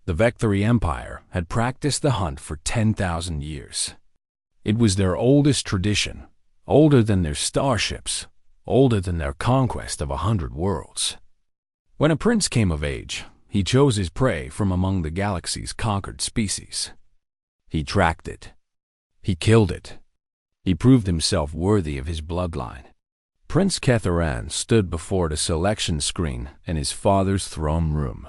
The Vectary Empire had practiced the hunt for 10,000 years. It was their oldest tradition, older than their starships, older than their conquest of 100 worlds. When a prince came of age, he chose his prey from among the galaxy's conquered species. He tracked it. He killed it. He proved himself worthy of his bloodline. Prince Ketharan stood before the selection screen in his father's throne room.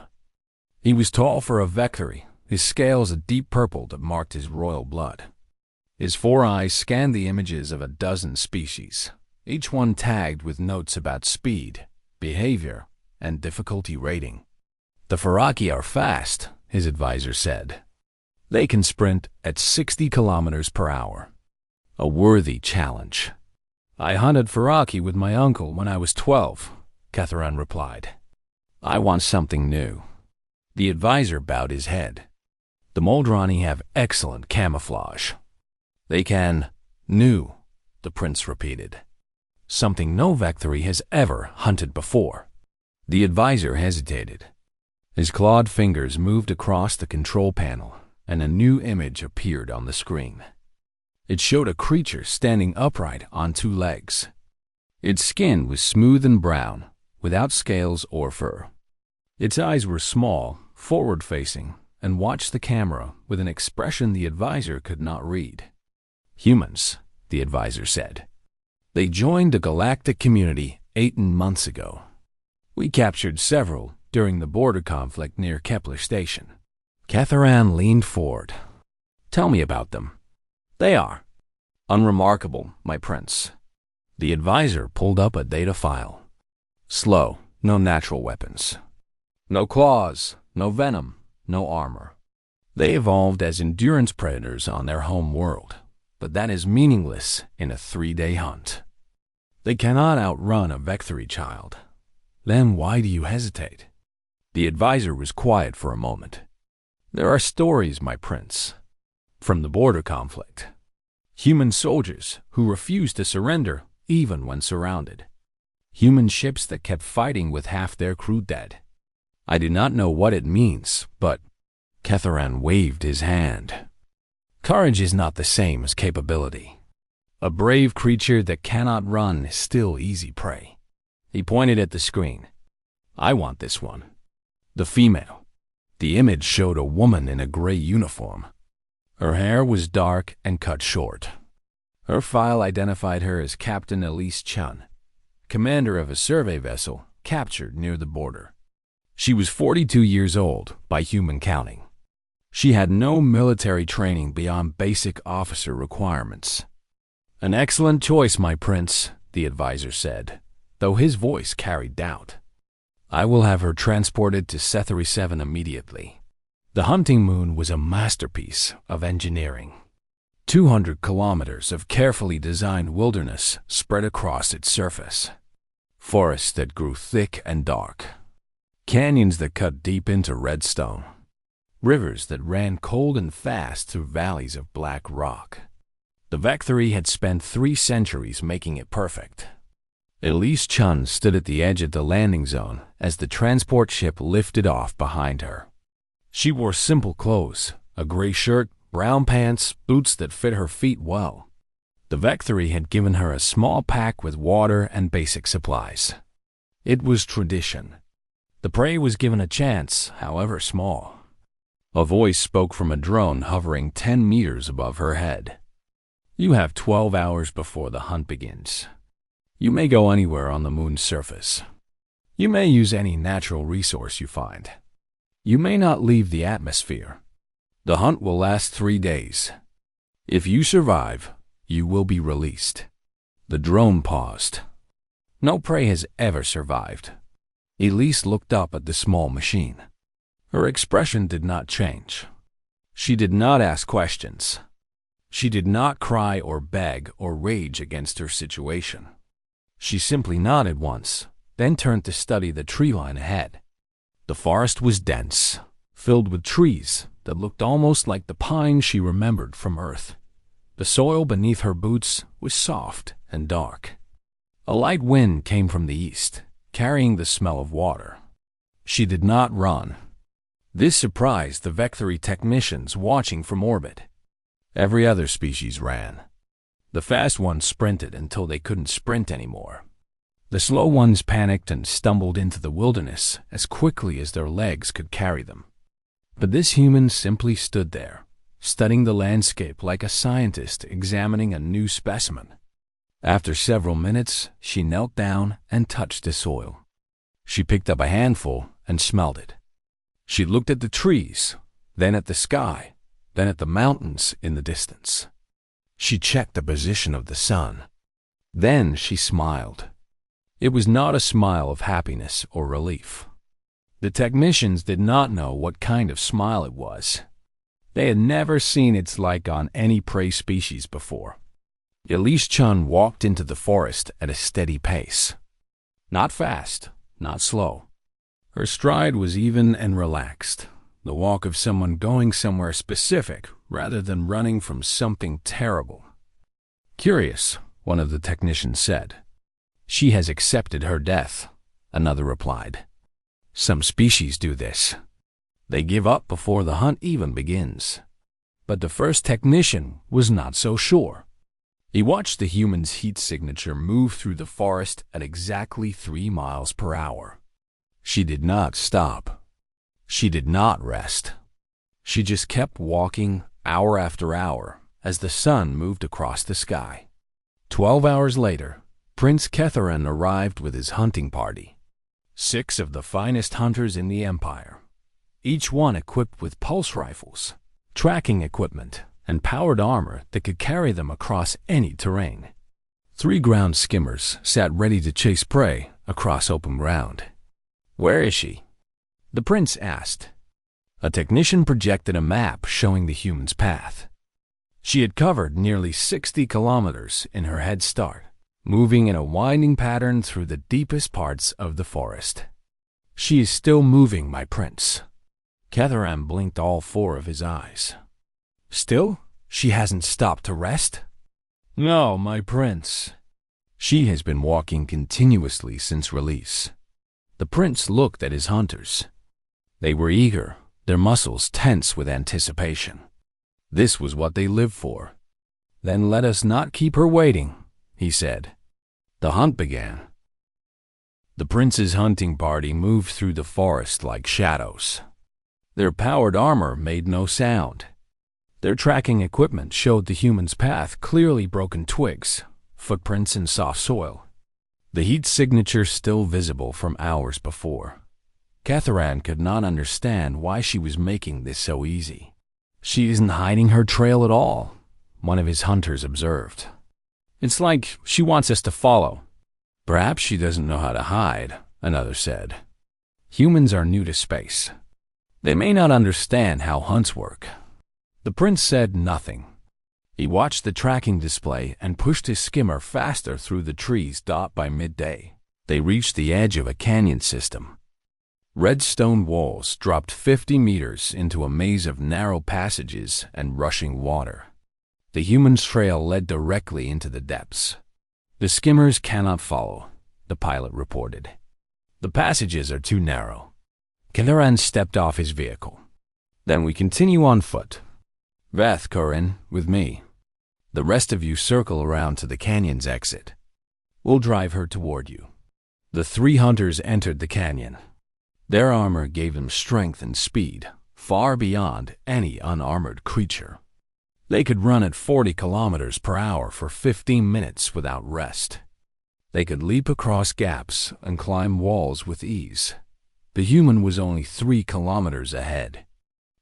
He was tall for a Vectary, his scales a deep purple that marked his royal blood. His 4 eyes scanned the images of a dozen species, each one tagged with notes about speed, behavior, and difficulty rating. "The Faraki are fast," his advisor said. "They can sprint at 60 kilometers per hour. A worthy challenge." "I hunted Faraki with my uncle when I was 12, Ketharan replied. "I want something new." The advisor bowed his head. "The Moldrani have excellent camouflage." "They can new," the prince repeated. "Something no Vectary has ever hunted before." The advisor hesitated. His clawed fingers moved across the control panel, and a new image appeared on the screen. It showed a creature standing upright on 2 legs. Its skin was smooth and brown, without scales or fur. Its eyes were small, forward-facing, and watched the camera with an expression the advisor could not read. "Humans," the advisor said. "They joined the galactic community 18 months ago. We captured several during the border conflict near Kepler Station." Ketharan leaned forward. "Tell me about them." "They are unremarkable, my prince." The advisor pulled up a data file. "Slow, no natural weapons. No claws, no venom, no armor. They evolved as endurance predators on their home world, but that is meaningless in a 3-day hunt. They cannot outrun a Vectary child. Then why do you hesitate?" The advisor was quiet for a moment. "There are stories, my prince, from the border conflict. Human soldiers who refused to surrender even when surrounded. Human ships that kept fighting with half their crew dead. I do not know what it means, but—" Ketharan waved his hand. "Courage is not the same as capability. A brave creature that cannot run is still easy prey." He pointed at the screen. "I want this one. The female." The image showed a woman in a gray uniform. Her hair was dark and cut short. Her file identified her as Captain Elise Chun, commander of a survey vessel captured near the border. She was 42 years old by human counting. She had no military training beyond basic officer requirements. "An excellent choice, my prince," the advisor said, though his voice carried doubt. "I will have her transported to Sethari 7 immediately." The hunting moon was a masterpiece of engineering. 200 kilometers of carefully designed wilderness spread across its surface. Forests that grew thick and dark. Canyons that cut deep into red stone. Rivers that ran cold and fast through valleys of black rock. The Vectary had spent 3 centuries making it perfect. Elise Chun stood at the edge of the landing zone as the transport ship lifted off behind her. She wore simple clothes, a gray shirt, brown pants, boots that fit her feet well. The Vectary had given her a small pack with water and basic supplies. It was tradition. The prey was given a chance, however small. A voice spoke from a drone hovering 10 meters above her head. "You have 12 hours before the hunt begins. You may go anywhere on the moon's surface. You may use any natural resource you find. You may not leave the atmosphere. The hunt will last 3 days. If you survive, you will be released." The drone paused. No prey has ever survived. Elise looked up at the small machine. Her expression did not change. She did not ask questions. She did not cry or beg or rage against her situation. She simply nodded once, then turned to study the tree line ahead. The forest was dense, filled with trees that looked almost like the pines she remembered from Earth. The soil beneath her boots was soft and dark. A light wind came from the east, carrying the smell of water. She did not run. This surprised the Vectory technicians watching from orbit. Every other species ran. The fast ones sprinted until they couldn't sprint anymore. The slow ones panicked and stumbled into the wilderness as quickly as their legs could carry them. But this human simply stood there, studying the landscape like a scientist examining a new specimen. After several minutes, she knelt down and touched the soil. She picked up a handful and smelled it. She looked at the trees, then at the sky, then at the mountains in the distance. She checked the position of the sun. Then she smiled. It was not a smile of happiness or relief. The technicians did not know what kind of smile it was. They had never seen its like on any prey species before. Elise Chun walked into the forest at a steady pace. Not fast, not slow. Her stride was even and relaxed, the walk of someone going somewhere specific rather than running from something terrible. Curious, one of the technicians said. She has accepted her death, another replied. Some species do this. They give up before the hunt even begins. But the first technician was not so sure. He watched the human's heat signature move through the forest at exactly 3 miles per hour. She did not stop. She did not rest. She just kept walking hour after hour as the sun moved across the sky. 12 hours later, Prince Ketharan arrived with his hunting party. 6 of the finest hunters in the empire, each one equipped with pulse rifles, tracking equipment, and powered armor that could carry them across any terrain. 3 ground skimmers sat ready to chase prey across open ground. Where is she? The prince asked. A technician projected a map showing the human's path. She had covered nearly 60 kilometers in her head start, moving in a winding pattern through the deepest parts of the forest. She is still moving, my prince. Ketharan blinked all 4 of his eyes. Still? She hasn't stopped to rest? No, my prince. She has been walking continuously since release. The prince looked at his hunters. They were eager, their muscles tense with anticipation. This was what they lived for. Then let us not keep her waiting, he said. The hunt began. The prince's hunting party moved through the forest like shadows. Their powered armor made no sound. Their tracking equipment showed the human's path clearly broken twigs, footprints in soft soil. The heat signature still visible from hours before. Ketharan could not understand why she was making this so easy. She isn't hiding her trail at all, one of his hunters observed. It's like she wants us to follow. Perhaps she doesn't know how to hide, another said. Humans are new to space. They may not understand how hunts work. The prince said nothing. He watched the tracking display and pushed his skimmer faster through the trees. By midday, they reached the edge of a canyon system. Red stone walls dropped 50 meters into a maze of narrow passages and rushing water. The human's trail led directly into the depths. The skimmers cannot follow, the pilot reported. The passages are too narrow. Ketharan stepped off his vehicle. Then we continue on foot. Veth, Corin, with me. The rest of you circle around to the canyon's exit. We'll drive her toward you. The 3 hunters entered the canyon. Their armor gave them strength and speed, far beyond any unarmored creature. They could run at 40 kilometers per hour for 15 minutes without rest. They could leap across gaps and climb walls with ease. The human was only 3 kilometers ahead.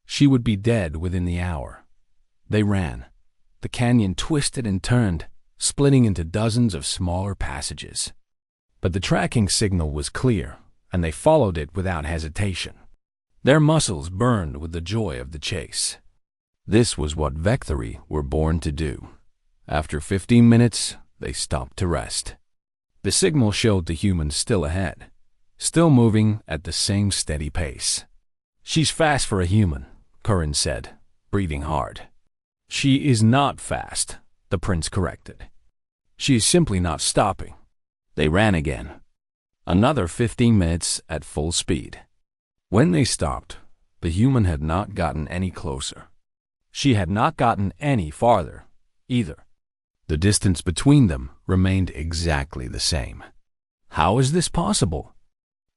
She would be dead within the hour. They ran. The canyon twisted and turned, splitting into dozens of smaller passages. But the tracking signal was clear, and they followed it without hesitation. Their muscles burned with the joy of the chase. This was what Vectory were born to do. After 15 minutes, they stopped to rest. The signal showed the humans still ahead, still moving at the same steady pace. She's fast for a human, Curran said, breathing hard. She is not fast, the prince corrected. She is simply not stopping. They ran again. Another 15 minutes at full speed. When they stopped, The human had not gotten any closer. She had not gotten any farther, either. The distance between them remained exactly the same. How is this possible?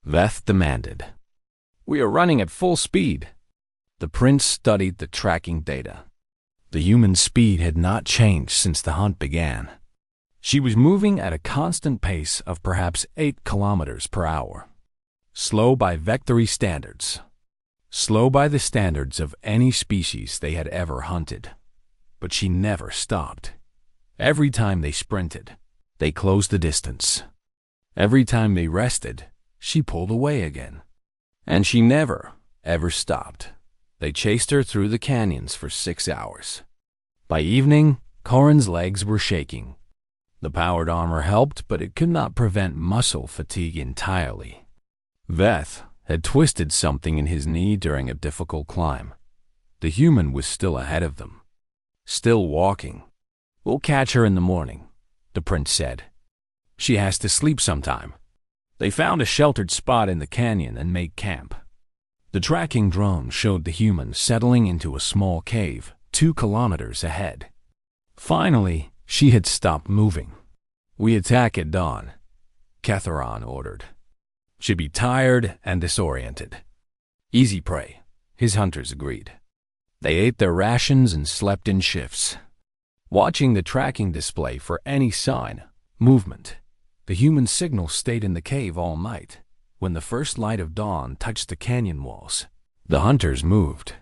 Veth demanded. We are running at full speed. The prince studied the tracking data. The human speed had not changed since the hunt began. She was moving at a constant pace of perhaps 8 kilometers per hour. Slow by vectory standards. Slow by the standards of any species they had ever hunted. But she never stopped. Every time they sprinted, they closed the distance. Every time they rested, she pulled away again. And she never, ever stopped. They chased her through the canyons for 6 hours. By evening, Corin's legs were shaking. The powered armor helped, but it could not prevent muscle fatigue entirely. Veth had twisted something in his knee during a difficult climb. The human was still ahead of them. Still walking. We'll catch her in the morning, the prince said. She has to sleep sometime. They found a sheltered spot in the canyon and made camp. The tracking drone showed the human settling into a small cave 2 kilometers ahead. Finally, she had stopped moving. We attack at dawn, Catharon ordered. She'd be tired and disoriented. Easy prey, his hunters agreed. They ate their rations and slept in shifts. Watching the tracking display for any sign, movement, the human signal stayed in the cave all night. When the first light of dawn touched the canyon walls, the hunters moved.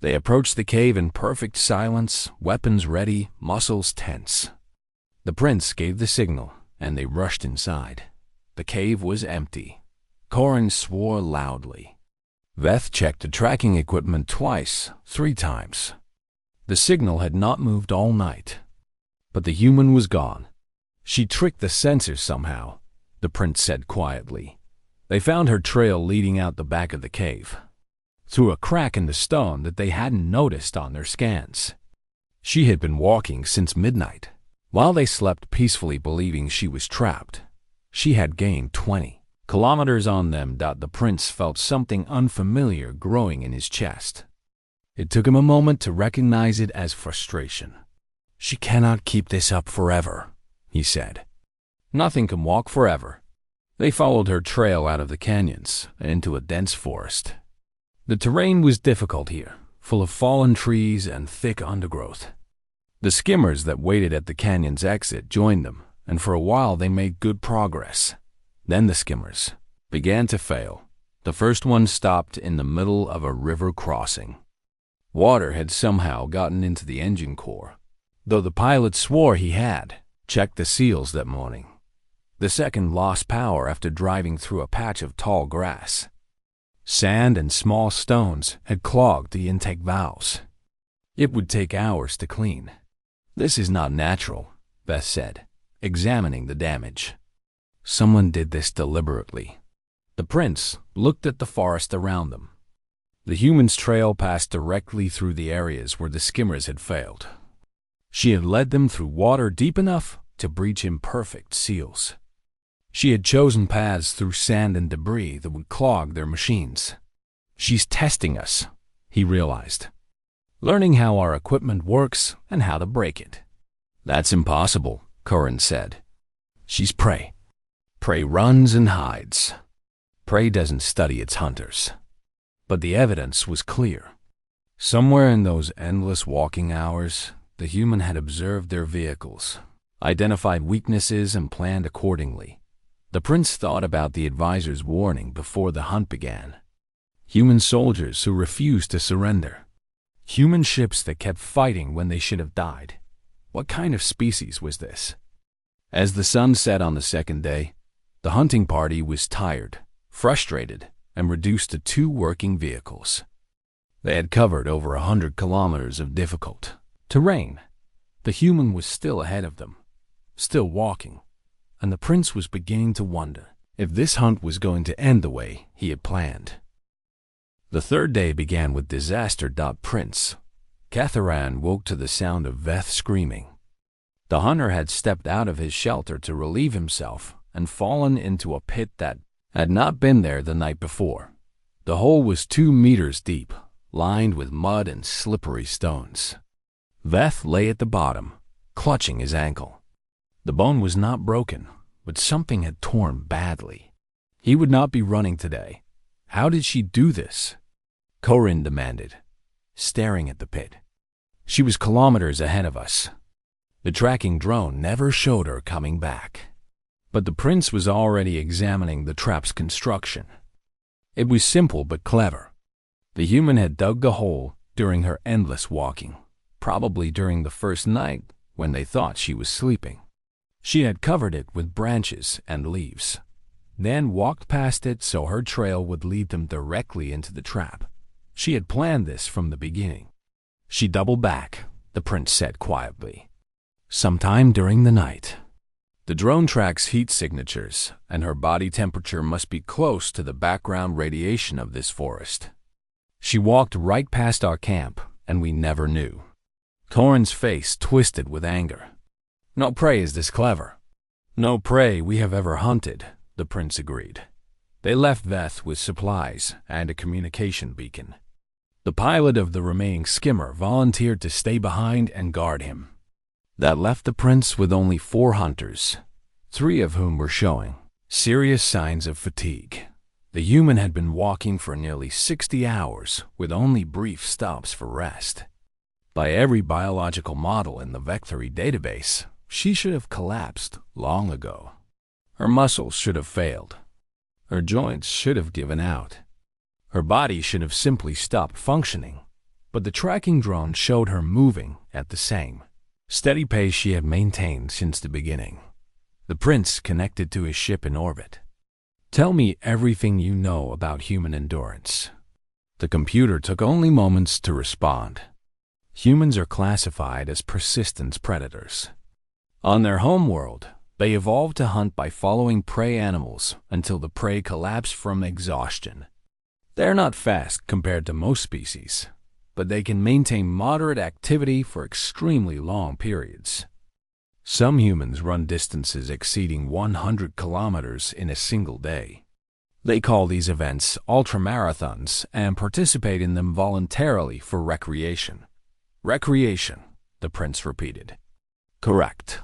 They approached the cave in perfect silence, weapons ready, muscles tense. The prince gave the signal, and they rushed inside. The cave was empty. Corin swore loudly. Veth checked the tracking equipment twice, 3 times. The signal had not moved all night. But the human was gone. She tricked the sensors somehow, the prince said quietly. They found her trail leading out the back of the cave, through a crack in the stone that they hadn't noticed on their scans. She had been walking since midnight. While they slept peacefully believing she was trapped, she had gained 20 kilometers on them. The prince felt something unfamiliar growing in his chest. It took him a moment to recognize it as frustration. She cannot keep this up forever, he said. Nothing can walk forever. They followed her trail out of the canyons and into a dense forest. The terrain was difficult here, full of fallen trees and thick undergrowth. The skimmers that waited at the canyon's exit joined them, and for a while they made good progress. Then the skimmers began to fail. The first one stopped in the middle of a river crossing. Water had somehow gotten into the engine core, though the pilot swore he had checked the seals that morning. The second lost power after driving through a patch of tall grass. Sand and small stones had clogged the intake valves. It would take hours to clean. This is not natural, Beth said, examining the damage. Someone did this deliberately. The prince looked at the forest around them. The human's trail passed directly through the areas where the skimmers had failed. She had led them through water deep enough to breach imperfect seals. She had chosen paths through sand and debris that would clog their machines. She's testing us, he realized. Learning how our equipment works and how to break it. That's impossible, Corin said. She's prey. Prey runs and hides. Prey doesn't study its hunters. But the evidence was clear. Somewhere in those endless walking hours, the human had observed their vehicles, identified weaknesses, and planned accordingly. The prince thought about the advisor's warning before the hunt began. Human soldiers who refused to surrender. Human ships that kept fighting when they should have died. What kind of species was this? As the sun set on the second day, the hunting party was tired, frustrated, and reduced to 2 working vehicles. They had covered over 100 kilometers of difficult terrain. The human was still ahead of them, still walking, and the prince was beginning to wonder if this hunt was going to end the way he had planned. The third day began with disaster. Prince Catharan woke to the sound of Veth screaming. The hunter had stepped out of his shelter to relieve himself and fallen into a pit that had not been there the night before. The hole was 2 meters deep, lined with mud and slippery stones. Veth lay at the bottom, clutching his ankle. The bone was not broken, but something had torn badly. He would not be running today. How did she do this? Corinne demanded, staring at the pit. She was kilometers ahead of us. The tracking drone never showed her coming back. But the prince was already examining the trap's construction. It was simple but clever. The human had dug the hole during her endless walking, probably during the first night when they thought she was sleeping. She had covered it with branches and leaves, then walked past it so her trail would lead them directly into the trap. She had planned this from the beginning. She doubled back, the prince said quietly. Sometime during the night. The drone tracks heat signatures, and her body temperature must be close to the background radiation of this forest. She walked right past our camp, and we never knew. Corinne's face twisted with anger. No prey is this clever. No prey we have ever hunted, the prince agreed. They left Veth with supplies and a communication beacon. The pilot of the remaining skimmer volunteered to stay behind and guard him. That left the prince with only 4 hunters, 3 of whom were showing serious signs of fatigue. The human had been walking for nearly 60 hours with only brief stops for rest. By every biological model in the Vectory database, she should have collapsed long ago. Her muscles should have failed. Her joints should have given out. Her body should have simply stopped functioning. But the tracking drone showed her moving at the same steady pace she had maintained since the beginning. The prince connected to his ship in orbit. Tell me everything you know about human endurance. The computer took only moments to respond. Humans are classified as persistence predators. On their home world, they evolved to hunt by following prey animals until the prey collapsed from exhaustion. They're not fast compared to most species, but they can maintain moderate activity for extremely long periods. Some humans run distances exceeding 100 kilometers in a single day. They call these events ultramarathons and participate in them voluntarily for recreation. Recreation, the prince repeated. Correct.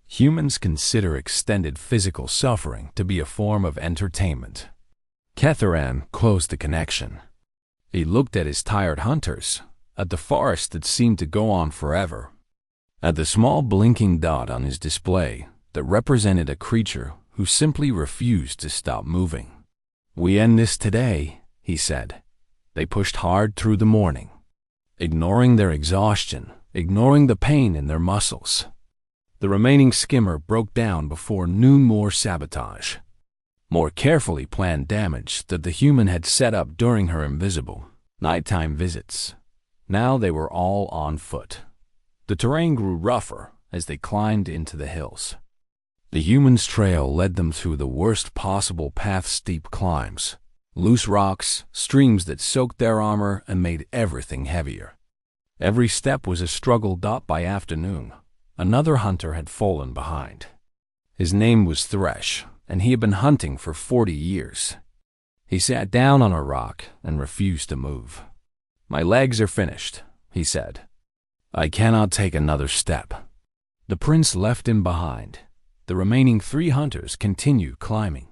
Humans consider extended physical suffering to be a form of entertainment. Ketharan closed the connection. He looked at his tired hunters, at the forest that seemed to go on forever, at the small blinking dot on his display that represented a creature who simply refused to stop moving. We end this today, he said. They pushed hard through the morning, ignoring their exhaustion, ignoring the pain in their muscles. The remaining skimmer broke down before noon. More sabotage, more carefully planned damage that the human had set up during her invisible nighttime visits. Now they were all on foot. The terrain grew rougher as they climbed into the hills. The human's trail led them through the worst possible path, steep climbs, loose rocks, streams that soaked their armor and made everything heavier. Every step was a struggle. By afternoon, another hunter had fallen behind. His name was Thresh, and he had been hunting for 40 years. He sat down on a rock and refused to move. My legs are finished, he said. I cannot take another step. The prince left him behind. The remaining 3 hunters continued climbing.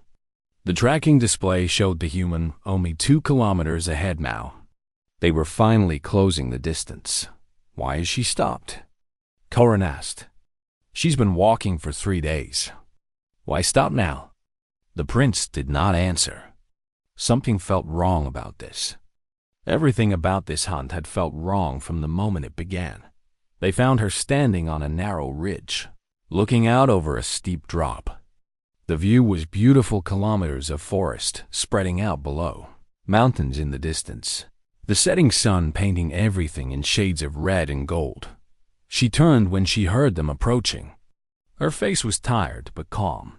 The tracking display showed the human only 2 kilometers ahead now. They were finally closing the distance. Why has she stopped? Corin asked. She's been walking for 3 days. Why stop now? The prince did not answer. Something felt wrong about this. Everything about this hunt had felt wrong from the moment it began. They found her standing on a narrow ridge, looking out over a steep drop. The view was beautiful, kilometers of forest spreading out below, mountains in the distance, the setting sun painting everything in shades of red and gold. She turned when she heard them approaching. Her face was tired but calm.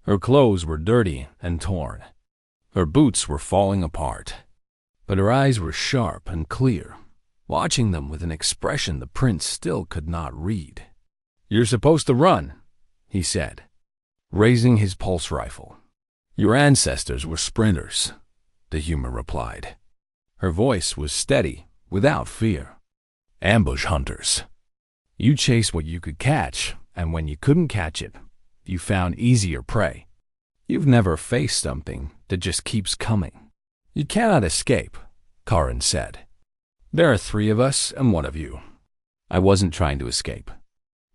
Her clothes were dirty and torn. Her boots were falling apart. But her eyes were sharp and clear, watching them with an expression the prince still could not read. You're supposed to run, he said, raising his pulse rifle. Your ancestors were sprinters. the human replied. Her voice was steady, without fear. Ambush hunters. You chased what you could catch, and when you couldn't catch it, you found easier prey. You've never faced something that just keeps coming. You cannot escape, Karin said. There are 3 of us and 1 of you. I wasn't trying to escape.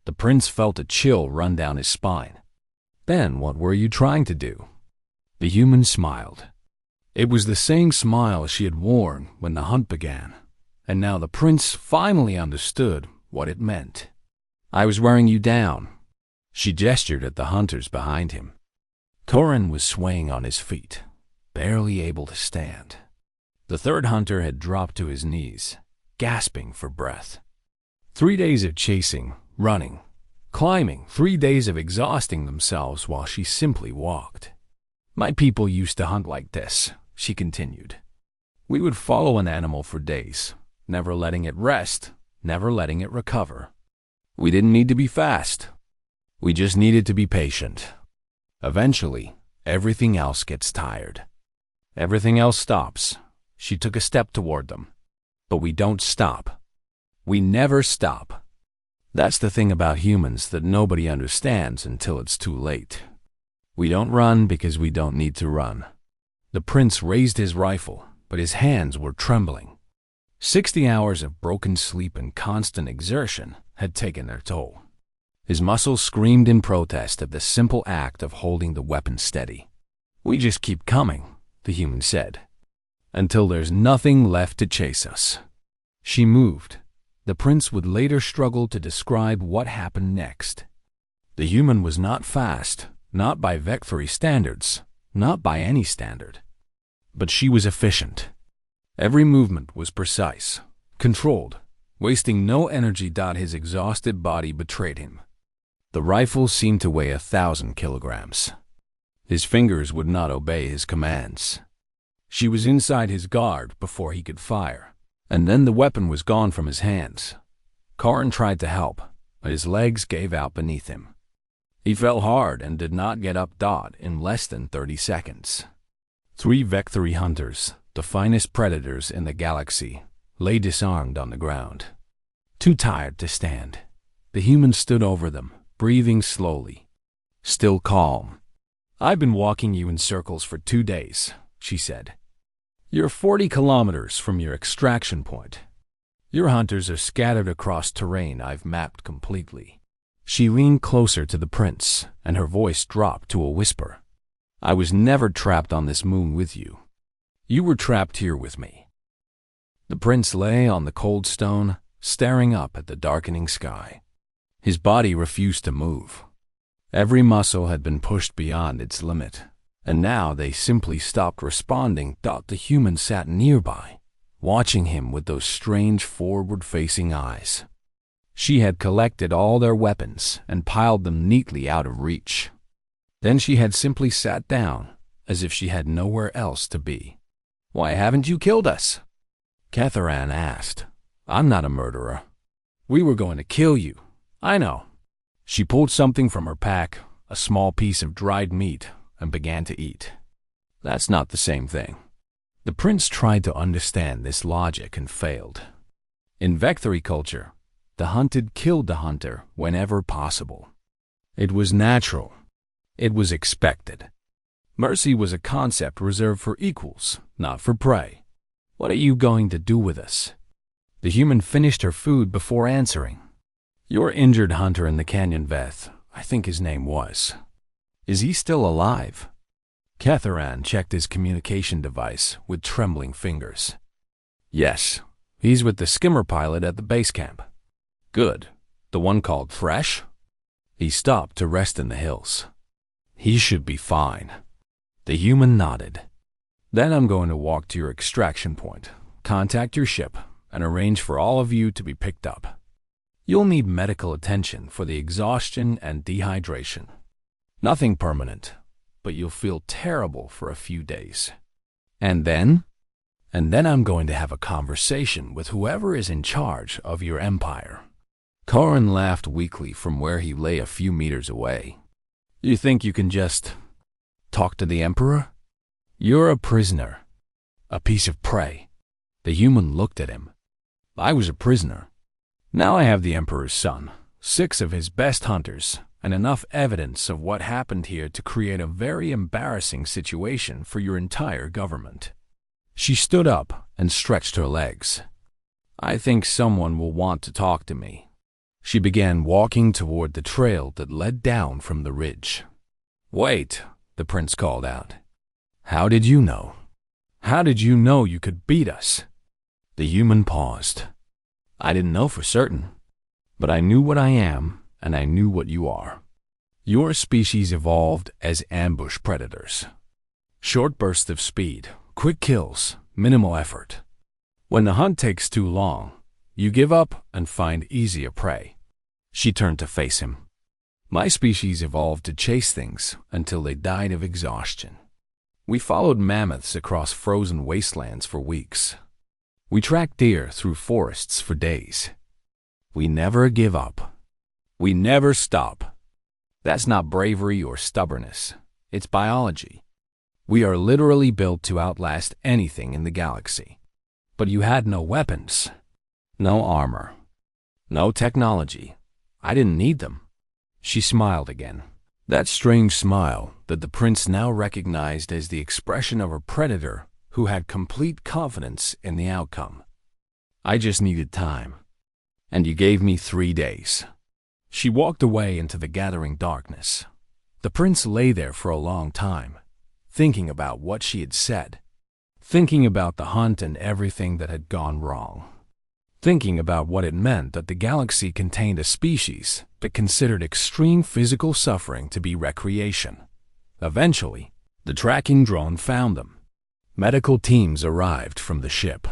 The prince felt a chill run down his spine. Then what were you trying to do? The human smiled. It was the same smile she had worn when the hunt began, and now the prince finally understood what it meant. I was wearing you down. She gestured at the hunters behind him. Karin was swaying on his feet, barely able to stand. The 3rd hunter had dropped to his knees, gasping for breath. 3 days of chasing, running, climbing, 3 days of exhausting themselves while she simply walked. My people used to hunt like this, she continued. We would follow an animal for days, never letting it rest, never letting it recover. We didn't need to be fast. We just needed to be patient. Eventually, everything else gets tired. Everything else stops. She took a step toward them. But we don't stop. We never stop. That's the thing about humans that nobody understands until it's too late. We don't run because we don't need to run. The prince raised his rifle, but his hands were trembling. 60 hours of broken sleep and constant exertion had taken their toll. His muscles screamed in protest at the simple act of holding the weapon steady. We just keep coming, the human said, until there's nothing left to chase us. She moved. The prince would later struggle to describe what happened next. The human was not fast, not by Vectory standards, not by any standard. But she was efficient. Every movement was precise, controlled, wasting no energy. His exhausted body betrayed him. The rifle seemed to weigh 1,000 kilograms. His fingers would not obey his commands. She was inside his guard before he could fire, and then the weapon was gone from his hands. Karin tried to help, but his legs gave out beneath him. He fell hard and did not get up. In less than 30 seconds. 3 Vectory hunters, the finest predators in the galaxy, lay disarmed on the ground. Too tired to stand, the human stood over them, breathing slowly, still calm. I've been walking you in circles for 2 days, she said. You're 40 kilometers from your extraction point. Your hunters are scattered across terrain I've mapped completely. She leaned closer to the prince, and her voice dropped to a whisper. I was never trapped on this moon with you. You were trapped here with me. The prince lay on the cold stone, staring up at the darkening sky. His body refused to move. Every muscle had been pushed beyond its limit, and now they simply stopped responding. The human sat nearby, watching him with those strange forward-facing eyes. She had collected all their weapons and piled them neatly out of reach. Then she had simply sat down, as if she had nowhere else to be. Why haven't you killed us? Catharan asked. I'm not a murderer. We were going to kill you. I know. She pulled something from her pack, a small piece of dried meat, and began to eat. That's not the same thing. The prince tried to understand this logic and failed. In Vectory culture, the hunted killed the hunter whenever possible. It was natural. It was expected. Mercy was a concept reserved for equals, not for prey. What are you going to do with us? The human finished her food before answering. Your injured hunter in the canyon Veth, I think his name was. Is he still alive? Catharan checked his communication device with trembling fingers. Yes, he's with the skimmer pilot at the base camp. Good. The one called Fresh? He stopped to rest in the hills. He should be fine. The human nodded. Then I'm going to walk to your extraction point, contact your ship, and arrange for all of you to be picked up. You'll need medical attention for the exhaustion and dehydration. Nothing permanent, but you'll feel terrible for a few days. And then? And then I'm going to have a conversation with whoever is in charge of your empire. Karin laughed weakly from where he lay a few meters away. You think you can just talk to the emperor? You're a prisoner. a piece of prey. The human looked at him. I was a prisoner. Now I have the Emperor's son, 6 of his best hunters, and enough evidence of what happened here to create a very embarrassing situation for your entire government. She stood up and stretched her legs. I think someone will want to talk to me. She began walking toward the trail that led down from the ridge. Wait, the prince called out. How did you know? How did you know you could beat us? The human paused. I didn't know for certain, but I knew what I am and I knew what you are. Your species evolved as ambush predators. Short bursts of speed, quick kills, minimal effort. When the hunt takes too long, you give up and find easier prey. She turned to face him. My species evolved to chase things until they died of exhaustion. We followed mammoths across frozen wastelands for weeks. We tracked deer through forests for days. We never give up. We never stop. That's not bravery or stubbornness. It's biology. We are literally built to outlast anything in the galaxy. But you had no weapons, no armor, no technology. I didn't need them. She smiled again. That strange smile that the prince now recognized as the expression of a predator who had complete confidence in the outcome. I just needed time. And you gave me 3 days. She walked away into the gathering darkness. The prince lay there for a long time, thinking about what she had said, thinking about the hunt and everything that had gone wrong, thinking about what it meant that the galaxy contained a species that considered extreme physical suffering to be recreation. Eventually, the tracking drone found them. Medical teams arrived from the ship.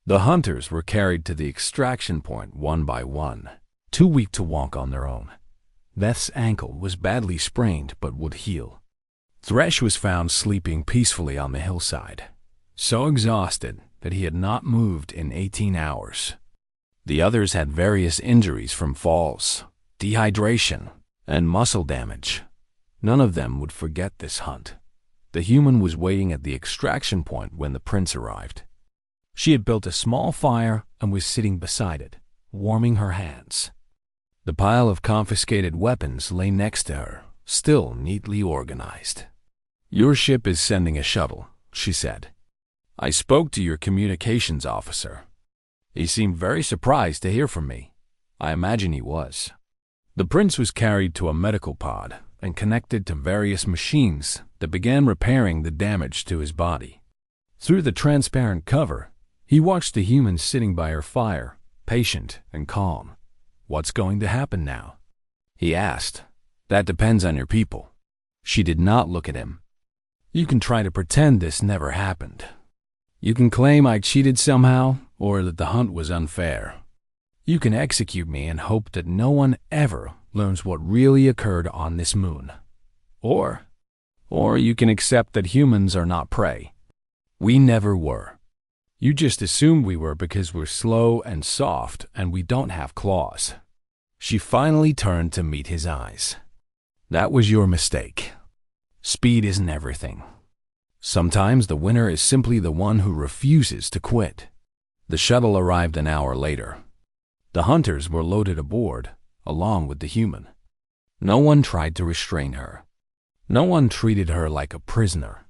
The hunters were carried to the extraction point one by one, too weak to walk on their own. Beth's ankle was badly sprained but would heal. Thresh was found sleeping peacefully on the hillside, so exhausted that he had not moved in 18 hours. The others had various injuries from falls, dehydration, and muscle damage. None of them would forget this hunt. The human was waiting at the extraction point when the prince arrived. She had built a small fire and was sitting beside it, warming her hands. The pile of confiscated weapons lay next to her, still neatly organized. Your ship is sending a shuttle, she said. I spoke to your communications officer. He seemed very surprised to hear from me. I imagine he was. The prince was carried to a medical pod and connected to various machines that began repairing the damage to his body. Through the transparent cover, he watched the human sitting by her fire, patient and calm. What's going to happen now? He asked. That depends on your people. She did not look at him. You can try to pretend this never happened. You can claim I cheated somehow or that the hunt was unfair. You can execute me and hope that no one ever learns what really occurred on this moon. Or you can accept that humans are not prey. We never were. You just assumed we were because we're slow and soft and we don't have claws. She finally turned to meet his eyes. That was your mistake. Speed isn't everything. Sometimes the winner is simply the one who refuses to quit. The shuttle arrived an hour later. The hunters were loaded aboard, along with the human. No one tried to restrain her. No one treated her like a prisoner.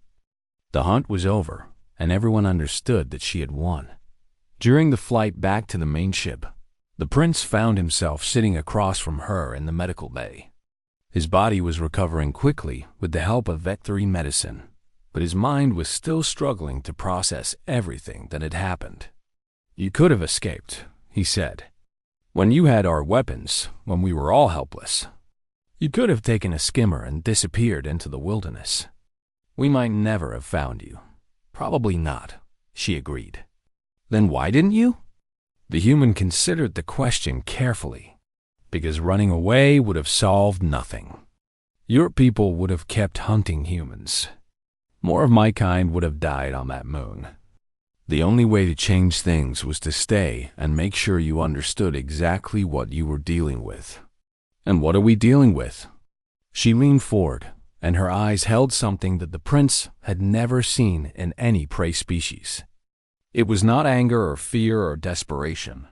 The hunt was over, and everyone understood that she had won. During the flight back to the main ship, the prince found himself sitting across from her in the medical bay. His body was recovering quickly with the help of veterinary medicine, but his mind was still struggling to process everything that had happened. You could have escaped, he said. When you had our weapons, when we were all helpless, you could have taken a skimmer and disappeared into the wilderness. We might never have found you. Probably not, she agreed. Then why didn't you? The human considered the question carefully, because running away would have solved nothing. Your people would have kept hunting humans. More of my kind would have died on that moon. The only way to change things was to stay and make sure you understood exactly what you were dealing with. And what are we dealing with? She leaned forward, and her eyes held something that the prince had never seen in any prey species. It was not anger or fear or desperation.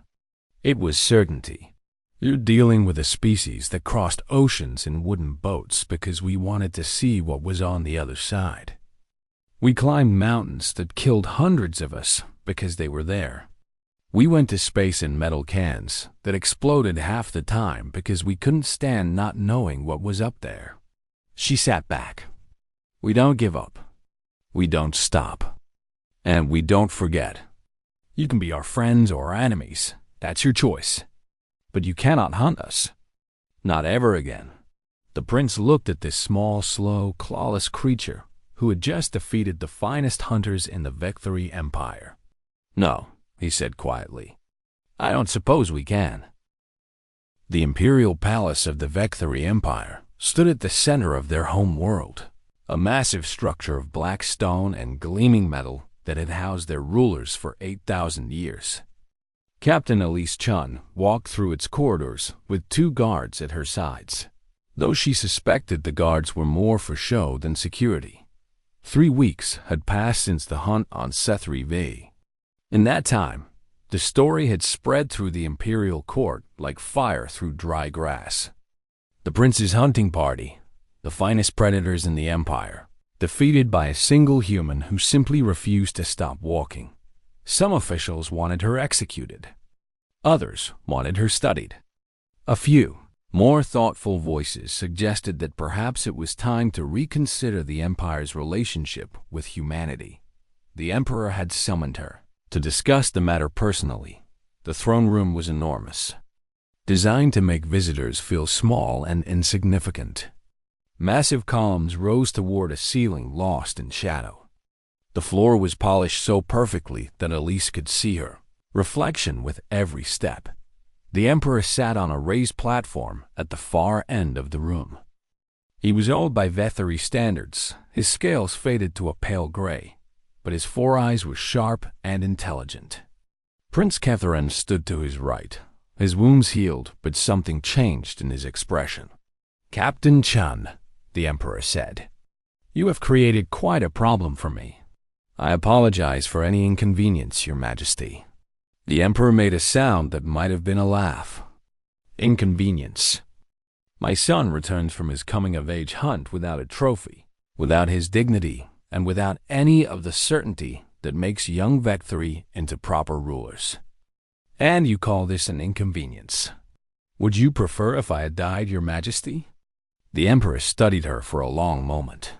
It was certainty. You're dealing with a species that crossed oceans in wooden boats because we wanted to see what was on the other side. We climbed mountains that killed hundreds of us because they were there. We went to space in metal cans that exploded half the time because we couldn't stand not knowing what was up there. She sat back. We don't give up. We don't stop. And we don't forget. You can be our friends or our enemies. That's your choice. But you cannot hunt us. Not ever again. The prince looked at this small, slow, clawless creature who had just defeated the finest hunters in the Vecthory Empire. No, he said quietly. I don't suppose we can. The imperial palace of the Vecthory Empire stood at the center of their home world, a massive structure of black stone and gleaming metal that had housed their rulers for 8,000 years. Captain Elise Chun walked through its corridors with 2 guards at her sides, though she suspected the guards were more for show than security. 3 weeks had passed since the hunt on Sethri V. In that time, the story had spread through the imperial court like fire through dry grass. The prince's hunting party, the finest predators in the empire, defeated by a single human who simply refused to stop walking. Some officials wanted her executed. Others wanted her studied. A few, more thoughtful voices suggested that perhaps it was time to reconsider the empire's relationship with humanity. The emperor had summoned her to discuss the matter personally. The throne room was enormous, designed to make visitors feel small and insignificant. Massive columns rose toward a ceiling lost in shadow. The floor was polished so perfectly that Elise could see her reflection with every step. The emperor sat on a raised platform at the far end of the room. He was old by Vecthory standards. His scales faded to a pale gray, but his 4 eyes were sharp and intelligent. Prince Catherine stood to his right. His wounds healed, but something changed in his expression. Captain Chun, the emperor said, you have created quite a problem for me. I apologize for any inconvenience, Your Majesty. The emperor made a sound that might have been a laugh. Inconvenience. My son returns from his coming-of-age hunt without a trophy, without his dignity, and without any of the certainty that makes young Vecthory into proper rulers. And you call this an inconvenience. Would you prefer if I had died, Your Majesty? The emperor studied her for a long moment.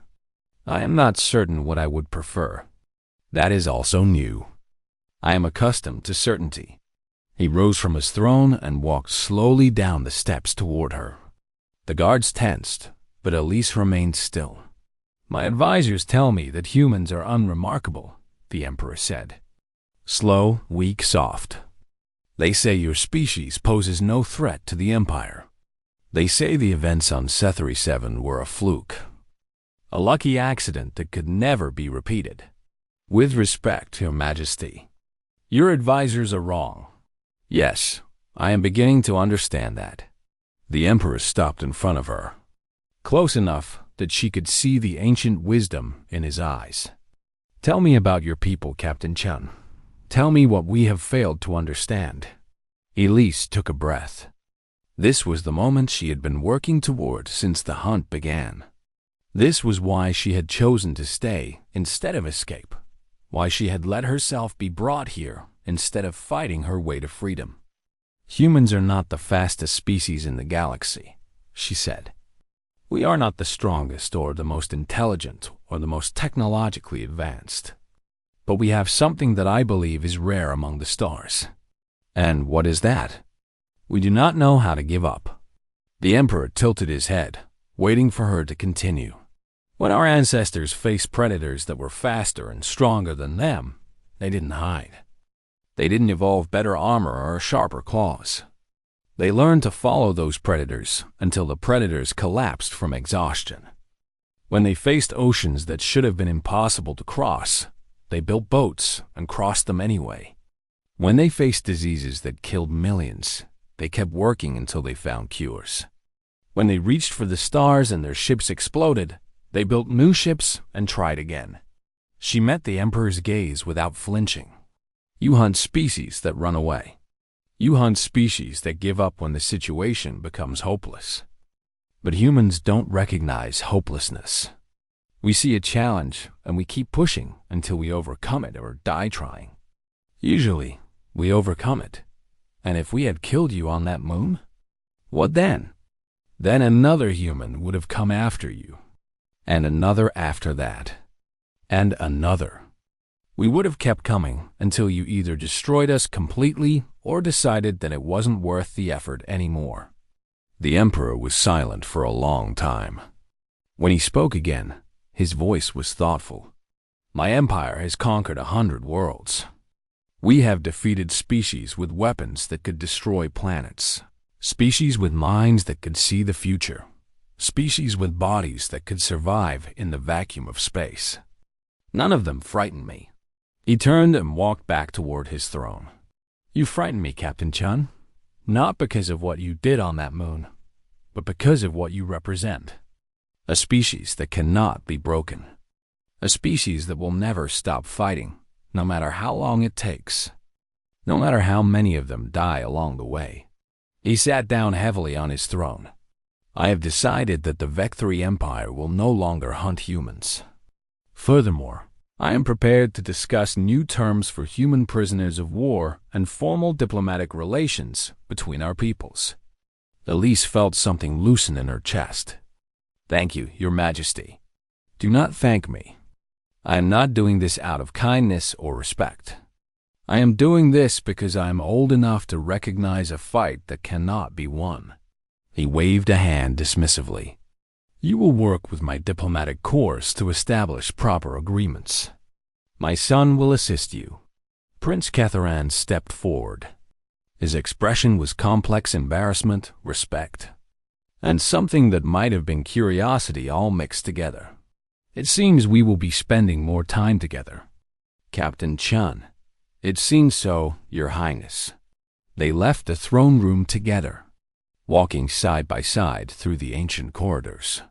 I am not certain what I would prefer. That is also new. I am accustomed to certainty. He rose from his throne and walked slowly down the steps toward her. The guards tensed, but Elise remained still. My advisors tell me that humans are unremarkable, the emperor said. Slow, weak, soft. They say your species poses no threat to the empire. They say the events on Sethri 7 were a fluke. A lucky accident that could never be repeated. With respect, Your Majesty, your advisors are wrong. Yes, I am beginning to understand that. The emperor stopped in front of her, close enough that she could see the ancient wisdom in his eyes. Tell me about your people, Captain Chun. Tell me what we have failed to understand. Elise took a breath. This was the moment she had been working toward since the hunt began. This was why she had chosen to stay instead of escape. Why she had let herself be brought here instead of fighting her way to freedom. Humans are not the fastest species in the galaxy, she said. We are not the strongest or the most intelligent or the most technologically advanced. But we have something that I believe is rare among the stars. And what is that? We do not know how to give up. The emperor tilted his head, waiting for her to continue. When our ancestors faced predators that were faster and stronger than them, they didn't hide. They didn't evolve better armor or sharper claws. They learned to follow those predators until the predators collapsed from exhaustion. When they faced oceans that should have been impossible to cross, they built boats and crossed them anyway. When they faced diseases that killed millions, they kept working until they found cures. When they reached for the stars and their ships exploded, They built new ships and tried again. She met the Emperor's gaze without flinching. You hunt species that run away. You hunt species that give up when the situation becomes hopeless. But humans don't recognize hopelessness. We see a challenge and we keep pushing until we overcome it or die trying. Usually, we overcome it. And if we had killed you on that moon, what then? Then another human would have come after you, and another after that, and another. We would have kept coming until you either destroyed us completely or decided that it wasn't worth the effort anymore. The Emperor was silent for a long time. When he spoke again, his voice was thoughtful. My empire has conquered 100 worlds. We have defeated species with weapons that could destroy planets, species with minds that could see the future, species with bodies that could survive in the vacuum of space. None of them frightened me. He turned and walked back toward his throne. You frighten me, Captain Chun, not because of what you did on that moon, but because of what you represent. A species that cannot be broken. A species that will never stop fighting, no matter how long it takes. No matter how many of them die along the way. He sat down heavily on his throne. I have decided that the Vectri Empire will no longer hunt humans. Furthermore, I am prepared to discuss new terms for human prisoners of war and formal diplomatic relations between our peoples. Elise felt something loosen in her chest. Thank you, Your Majesty. Do not thank me. I am not doing this out of kindness or respect. I am doing this because I am old enough to recognize a fight that cannot be won. He waved a hand dismissively. You will work with my diplomatic corps to establish proper agreements. My son will assist you. Prince Catharan stepped forward. His expression was complex embarrassment, respect, and something that might have been curiosity all mixed together. It seems we will be spending more time together. Captain Chun. It seems so, Your Highness. They left the throne room together, walking side by side through the ancient corridors.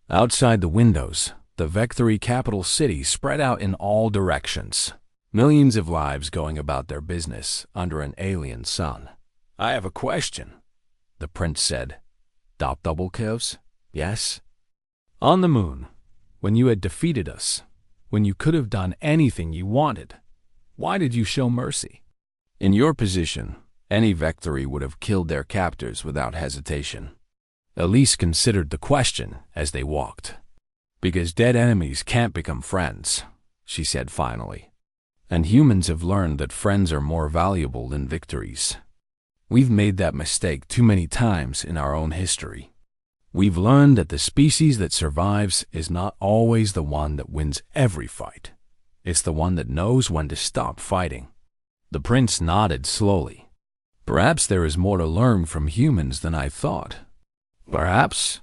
Outside the windows, the Vectri capital city spread out in all directions, millions of lives going about their business under an alien sun. I have a question, the prince said. Double curves? Yes? On the moon, when you had defeated us, when you could have done anything you wanted, why did you show mercy? In your position, any Vectri would have killed their captors without hesitation. Elise considered the question as they walked. Because dead enemies can't become friends, she said finally. And humans have learned that friends are more valuable than victories. We've made that mistake too many times in our own history. We've learned that the species that survives is not always the one that wins every fight. It's the one that knows when to stop fighting. The prince nodded slowly. Perhaps there is more to learn from humans than I thought. Perhaps.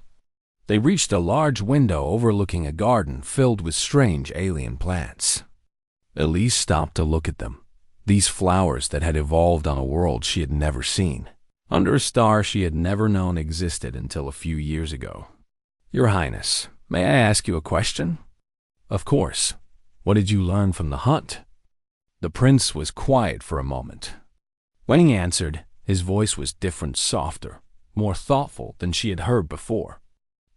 They reached a large window overlooking a garden filled with strange alien plants. Elise stopped to look at them. These flowers that had evolved on a world she had never seen, under a star she had never known existed until a few years ago. Your Highness, may I ask you a question? Of course. What did you learn from the hunt? The prince was quiet for a moment. When he answered, his voice was different, softer, more thoughtful than she had heard before.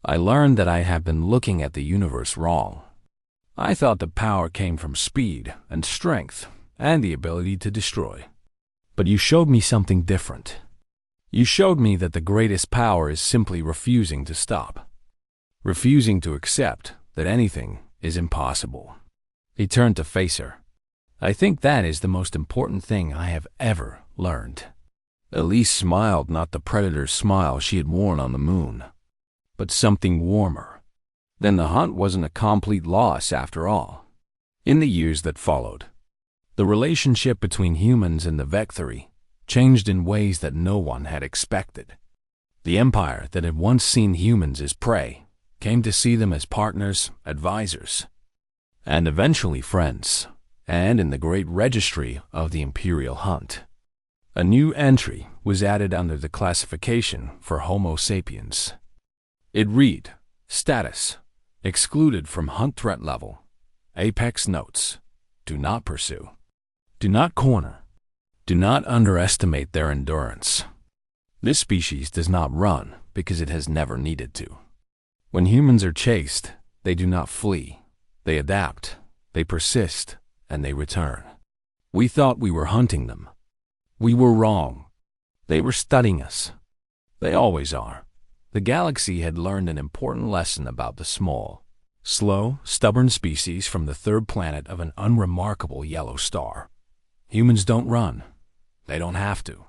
I learned that I have been looking at the universe wrong. I thought the power came from speed and strength and the ability to destroy. But you showed me something different. You showed me that the greatest power is simply refusing to stop, refusing to accept that anything is impossible. He turned to face her. I think that is the most important thing I have ever learned. Elise smiled, not the predator's smile she had worn on the moon, but something warmer. Then the hunt wasn't a complete loss after all. In the years that followed, the relationship between humans and the Vectri changed in ways that no one had expected. The empire that had once seen humans as prey came to see them as partners, advisors, and eventually friends. And in the great registry of the Imperial Hunt, a new entry was added under the classification for Homo sapiens. It read, Status: Excluded from hunt threat level. Apex notes. Do not pursue. Do not corner. Do not underestimate their endurance. This species does not run because it has never needed to. When humans are chased, they do not flee. They adapt, they persist, and they return. We thought we were hunting them. We were wrong. They were studying us. They always are. The galaxy had learned an important lesson about the small, slow, stubborn species from the third planet of an unremarkable yellow star. Humans don't run. They don't have to.